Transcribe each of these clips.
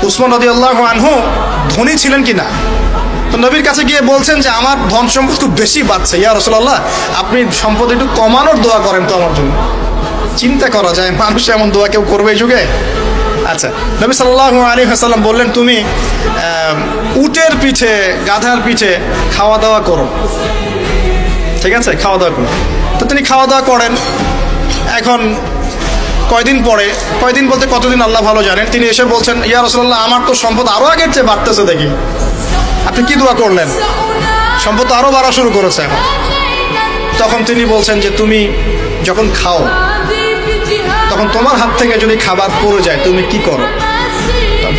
উসমান রাদিয়াল্লাহু আনহু ধনী ছিলেন কিনা। তো নবীর কাছে গিয়ে বলছেন যে আমার ধন সম্পদ খুব বেশি বাড়ছে, ইয়া রাসূলুল্লাহ আপনি সম্পদ একটু কমানোর দোয়া করেন তো আমার জন্য। চিন্তা করা যায় মানুষ এমন দোয়া কেউ করবে এই যুগে? আচ্ছা, নবী সাল্লাল্লাহু আলাইহি ওয়াসাল্লাম বললেন তুমি উটের পিঠে গাধার পিঠে খাওয়া দাওয়া করো, ঠিক আছে, খাওয়া দাওয়া করো। তো তিনি খাওয়া দাওয়া করেন। এখন কয়দিন বলতে কতদিন আল্লাহ ভালো জানেন, তিনি এসে বলছেন ইয়া রাসূলুল্লাহ আমার তো সম্পদ আরো আগের চেয়ে বাড়তেছে, দেখি আপনি কি দোয়া করলেন, সম্পদ তো আরো বাড়া শুরু করেছে এখন। তখন তিনি বলছেন যে তুমি যখন খাও তখন তোমার হাত থেকে যদি খাবার পড়ে যায় তুমি কি করো?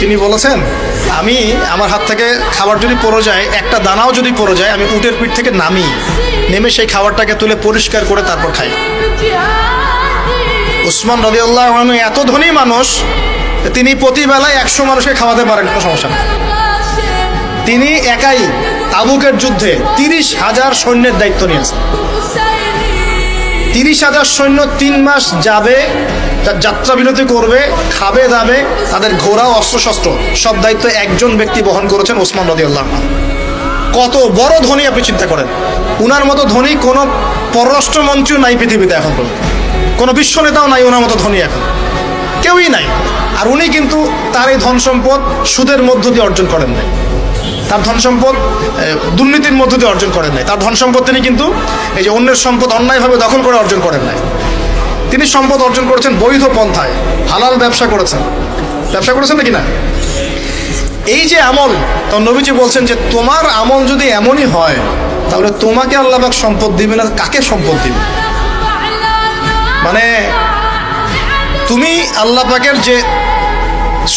তিনি বলেছেন আমি আমার হাত থেকে খাবার যদি পড়ে যায়, একটা দানাও যদি পড়ে যায়, আমি উটের পিঠ থেকে নেমে সেই খাবারটাকে তুলে পরিষ্কার করে তারপর খাই। উসমান রাদিয়াল্লাহু আনহু এত ধনী মানুষ, তিনি প্রতিবেলায় 100 মানুষকে খাওয়াতে পারেন, কোনো সমস্যা নেই। তিনি একাই তাবুকের যুদ্ধে 30,000 সৈন্যের দায়িত্ব নিয়েছেন। 30,000 সৈন্য 3 মাস যাবে, যাত্রা বিরতি করবে, খাবে দাবে, তাদের ঘোড়া অস্ত্রশস্ত্র সব দায়িত্ব একজন ব্যক্তি বহন করেছেন, উসমান রাদিয়াল্লাহু আনহু। কত বড় ধনী আপনি চিন্তা করেন। উনার মতো ধনী কোনো পররাষ্ট্রমন্ত্রীও নাই পৃথিবীতে এখন পর্যন্ত, কোনো বিশ্ব নেতাও নাই ওনার মতো ধনী, এখন কেউই নাই। আর উনি কিন্তু তার এই ধন সম্পদ সুদের মধ্য দিয়ে অর্জন করেন নাই, তার ধন সম্পদ দুর্নীতির মধ্য দিয়ে অর্জন করেন নাই। তার ধন সম্পদ তিনি কিন্তু এই যে অন্যের সম্পদ অন্যায়ভাবে দখল করে অর্জন করেন নাই। তিনি সম্পদ অর্জন করেছেন বৈধ পন্থায়, হালাল ব্যবসা করেছেন নাকি না? এই যে আমল, তো নবীজি বলছেন যে তোমার আমল যদি এমনই হয় তাহলে তোমাকে আল্লাহ পাক সম্পদ দিবে না, কাকে সম্পদ দিবে? মানে তুমি আল্লাহ পাকের যে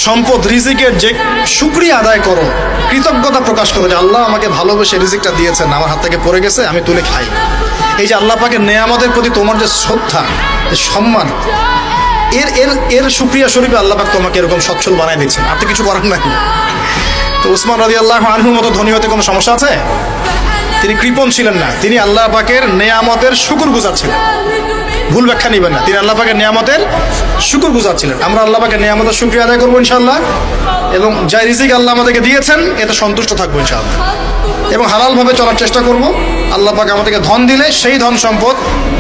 সম্পদ রিজিকের যে শুকরিয়া আদায় করো, কৃতজ্ঞতা প্রকাশ করো যে আল্লাহ আমাকে ভালোবেসে রিজিকটা দিয়েছেন, আমার হাত থেকে পড়ে গেছে, আমি তুলে খাই। এই যে আল্লাহ পাকের নেয়ামতের প্রতি তোমার যে শ্রদ্ধা, যে সম্মান, এর শুকরিয়া স্বরূপে আল্লাহ পাক তোমাকে এরকম সচ্ছল বানাই দিচ্ছেন, আপনি কিছু করার নাই। তো উসমান রাদিয়াল্লাহু আনহুর মতো ধনী হতে কোনো সমস্যা আছে? তিনি কৃপণ ছিলেন না, তিনি আল্লাহ পাকের নেয়ামতের শুকরগুজার ছিলেন। ভুল ব্যাখ্যা নেবেন না, তিনি আল্লাহ পাকের নেয়ামতের শুকরগুজার ছিলেন। আমরা আল্লাহ পাকের নেয়ামতের শুকরিয়া আদায় করবো ইনশাআল্লাহ, এবং যা রিজিক আল্লাহ আমাদেরকে দিয়েছেন এতে সন্তুষ্ট থাকবো ইনশাআল্লাহ, এবং হালালভাবে চলার চেষ্টা করব। আল্লাহ পাক আমাদেরকে ধন দিলে সেই ধন সম্পদ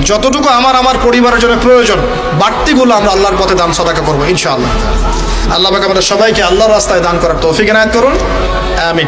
যতটুকু আমার পরিবারের জন্য প্রয়োজন, বাড়তিগুলো আমরা আল্লাহর পথে দান সাদাকা করবো ইনশাআল্লাহ। আল্লাহ পাক আমাদের সবাইকে আল্লাহর রাস্তায় দান করার তৌফিক এনায়েত করুন, আমিন।